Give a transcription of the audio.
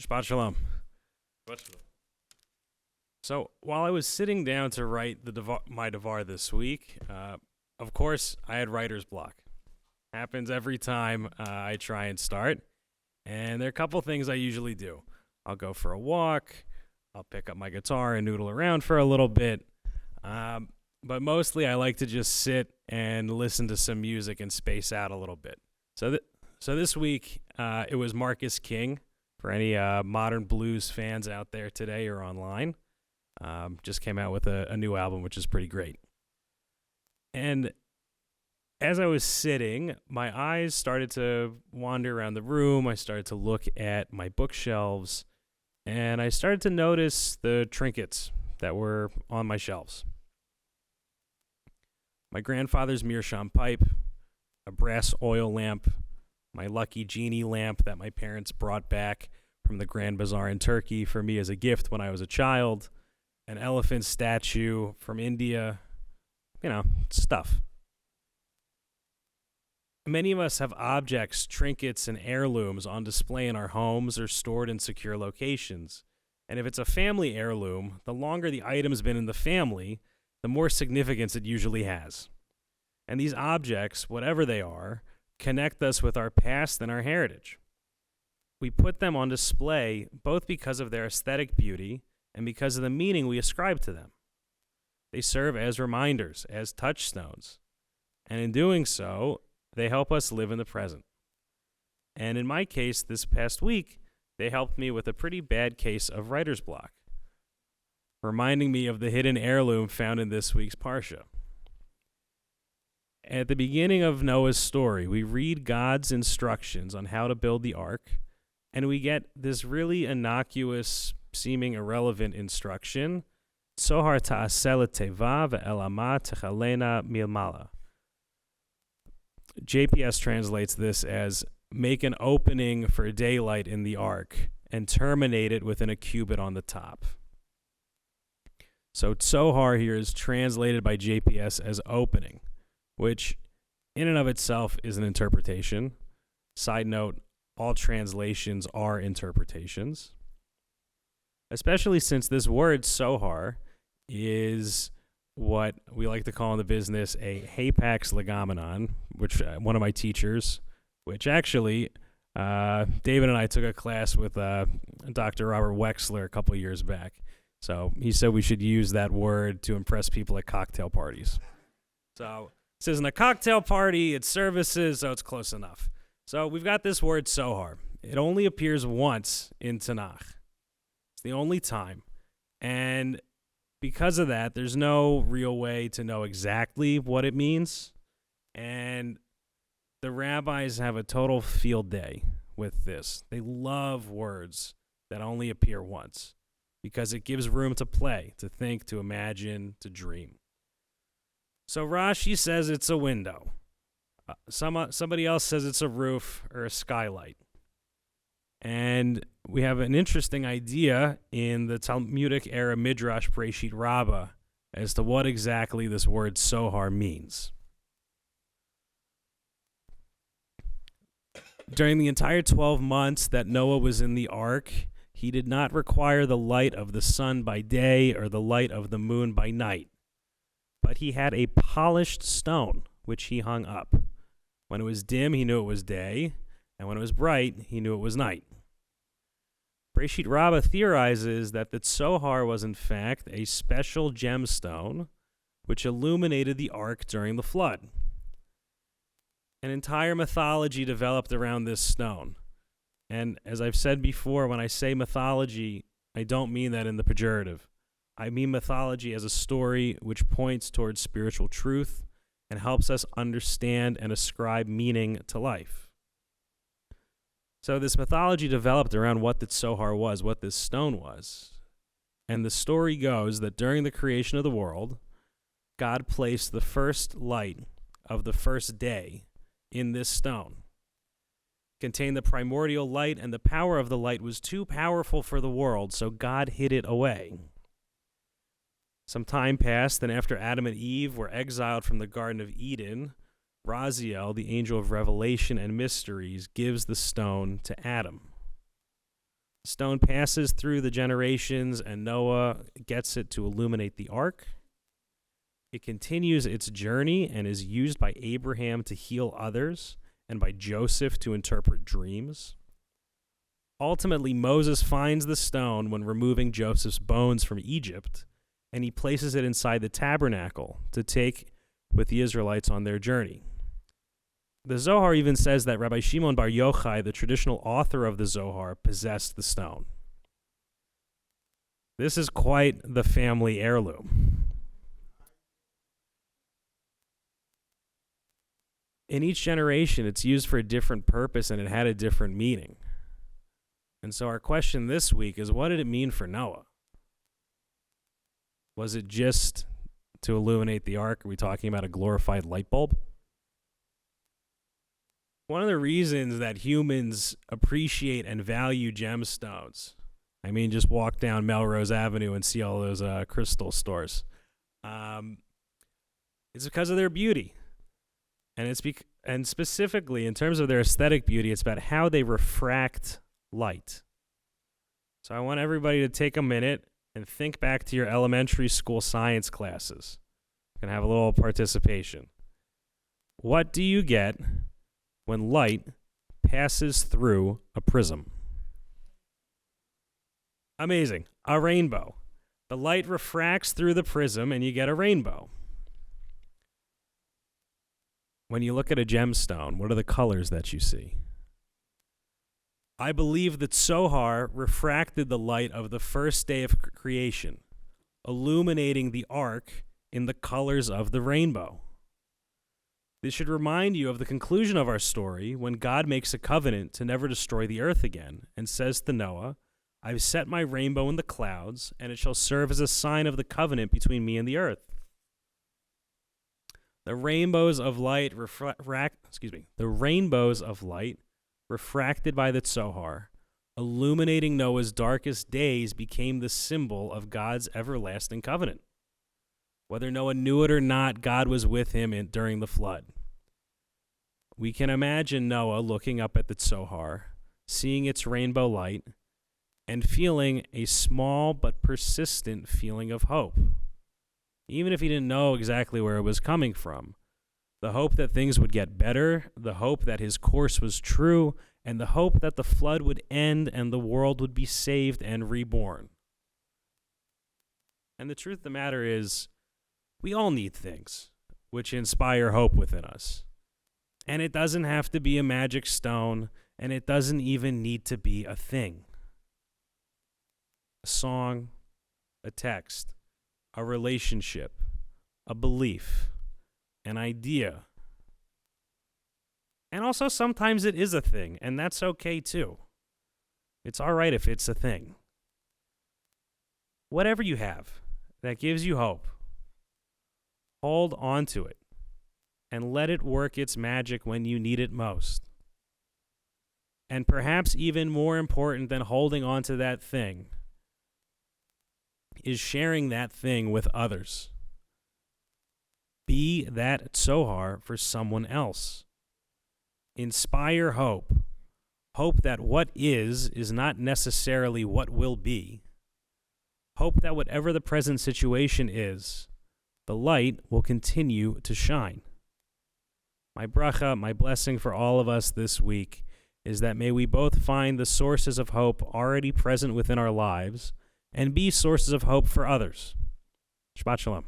Shabbat shalom. So while I was sitting down to write my devar this week, of course I had writer's block. Happens every time I try and start. And there are a couple things I usually do. I'll go for a walk. I'll pick up my guitar and noodle around for a little bit. But mostly I like to just sit and listen to some music and space out a little bit. So this week it was Marcus King. For any modern blues fans out there today or online, just came out with a new album, which is pretty great. And as I was sitting, my eyes started to wander around the room. I started to look at my bookshelves, and I started to notice the trinkets that were on my shelves. My grandfather's meerschaum pipe, a brass oil lamp, my lucky genie lamp that my parents brought back from the Grand Bazaar in Turkey for me as a gift when I was a child, an elephant statue from India, stuff. Many of us have objects, trinkets, and heirlooms on display in our homes or stored in secure locations. And if it's a family heirloom, the longer the item's been in the family, the more significance it usually has. And these objects, whatever they are, connect us with our past and our heritage. We put them on display both because of their aesthetic beauty and because of the meaning we ascribe to them. They serve as reminders, as touchstones, and in doing so, they help us live in the present. And in my case, this past week, they helped me with a pretty bad case of writer's block, reminding me of the hidden heirloom found in this week's Parsha. At the beginning of Noah's story, we read God's instructions on how to build the ark, and we get this really innocuous, seeming irrelevant instruction, Tzohar ta'aseh teva ve'elama techalena milmala. JPS translates this as, make an opening for daylight in the ark and terminate it within a cubit on the top. So Tzohar here is translated by JPS as opening, which in and of itself is an interpretation. Side note, all translations are interpretations, especially since this word Tzohar is what we like to call in the business a hapax legomenon, which one of my teachers, which actually David and I took a class with Dr. Robert Wexler a couple years back. So he said we should use that word to impress people at cocktail parties. So this isn't a cocktail party, it's services, so it's close enough. So we've got this word Tzohar. It only appears once in Tanakh. It's the only time. And because of that, there's no real way to know exactly what it means. And the rabbis have a total field day with this. They love words that only appear once because it gives room to play, to think, to imagine, to dream. So Rashi says it's a window. Somebody else says it's a roof or a skylight. And we have an interesting idea in the Talmudic era Midrash Breshit Rabbah as to what exactly this word Tzohar means. During the entire 12 months that Noah was in the ark, he did not require the light of the sun by day or the light of the moon by night. But he had a polished stone, which he hung up. When it was dim, he knew it was day, and when it was bright, he knew it was night. Breshit Rabbah theorizes that the Tzohar was in fact a special gemstone which illuminated the ark during the flood. An entire mythology developed around this stone. And as I've said before, when I say mythology, I don't mean that in the pejorative. I mean mythology as a story which points towards spiritual truth and helps us understand and ascribe meaning to life. So this mythology developed around what the Tzohar was, what this stone was. And the story goes that during the creation of the world, God placed the first light of the first day in this stone. It contained the primordial light, and the power of the light was too powerful for the world, so God hid it away. Some time passed, and after Adam and Eve were exiled from the Garden of Eden, Raziel, the angel of revelation and mysteries, gives the stone to Adam. Stone passes through the generations, and Noah gets it to illuminate the ark. It continues its journey and is used by Abraham to heal others and by Joseph to interpret dreams. Ultimately, Moses finds the stone when removing Joseph's bones from Egypt, and he places it inside the tabernacle to take with the Israelites on their journey. The Zohar even says that Rabbi Shimon Bar Yochai, the traditional author of the Zohar, possessed the stone. This is quite the family heirloom. In each generation, it's used for a different purpose, and it had a different meaning. And so our question this week is, what did it mean for Noah? Was it just to illuminate the ark? Are we talking about a glorified light bulb? One of the reasons that humans appreciate and value gemstones, I mean, just walk down Melrose Avenue and see all those crystal stores, it's because of their beauty. And specifically, in terms of their aesthetic beauty, it's about how they refract light. So I want everybody to take a minute and think back to your elementary school science classes. You can have a little participation. What do you get when light passes through a prism? Amazing. A rainbow. The light refracts through the prism and you get a rainbow. When you look at a gemstone, what are the colors that you see? I believe that Zohar refracted the light of the first day of creation, illuminating the ark in the colors of the rainbow. This should remind you of the conclusion of our story when God makes a covenant to never destroy the earth again and says to Noah, I've set my rainbow in the clouds, and it shall serve as a sign of the covenant between me and the earth. The rainbows of light refracted by the Zohar, illuminating Noah's darkest days, became the symbol of God's everlasting covenant. Whether Noah knew it or not, God was with him during the flood. We can imagine Noah looking up at the Zohar, seeing its rainbow light, and feeling a small but persistent feeling of hope. Even if he didn't know exactly where it was coming from. The hope that things would get better, the hope that his course was true, and the hope that the flood would end and the world would be saved and reborn. And the truth of the matter is, we all need things which inspire hope within us. And it doesn't have to be a magic stone, and it doesn't even need to be a thing. A song, a text, a relationship, a belief, an idea. And also sometimes it is a thing, and that's okay too. It's all right if it's a thing. Whatever you have that gives you hope, hold on to it and let it work its magic when you need it most. And perhaps even more important than holding on to that thing is sharing that thing with others. Be that Zohar for someone else. Inspire hope. Hope that what is not necessarily what will be. Hope that whatever the present situation is, the light will continue to shine. My bracha, my blessing for all of us this week is that may we both find the sources of hope already present within our lives and be sources of hope for others. Shabbat shalom.